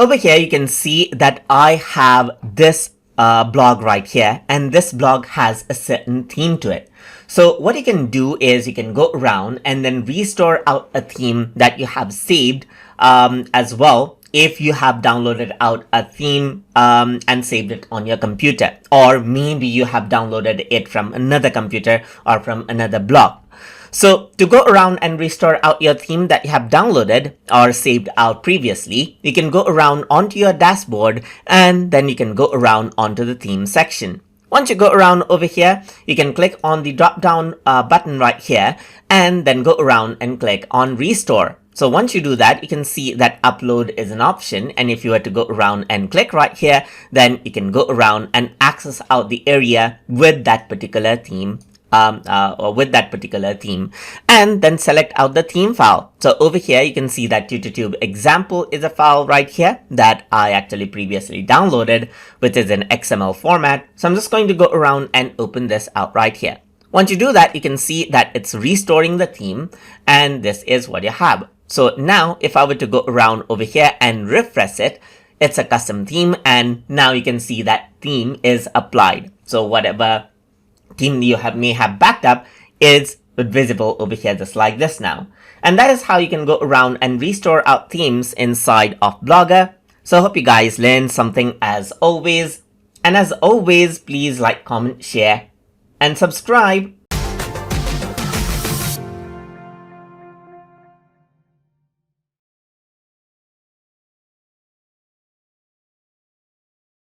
over here you can see that I have this blog right here, and this blog has a certain theme to it. So what you can do is you can go around and then restore out a theme that you have saved as well, if you have downloaded out a theme and saved it on your computer, or maybe you have downloaded it from another computer or from another blog. So to go around and restore out your theme that you have downloaded or saved out previously, you can go around onto your dashboard and then you can go around onto the theme section. Once you go around over here, you can click on the drop down button right here and then go around and click on restore. So once you do that, you can see that upload is an option, and if you were to go around and click right here, then you can go around and access out the area with that particular theme and then select out the theme file. So over here you can see that TutorTube example is a file right here that I actually previously downloaded, which is in XML format. So I'm just going to go around and open this out right here. Once you do that, you can see that it's restoring the theme, and this is what you have. So now if I were to go around over here and refresh it, it's a custom theme, and now you can see that theme is applied. So whatever theme you may have backed up is visible over here just like this now. And that is how you can go around and restore out themes inside of Blogger. So I hope you guys learned something as always. And as always, please like, comment, share, and subscribe.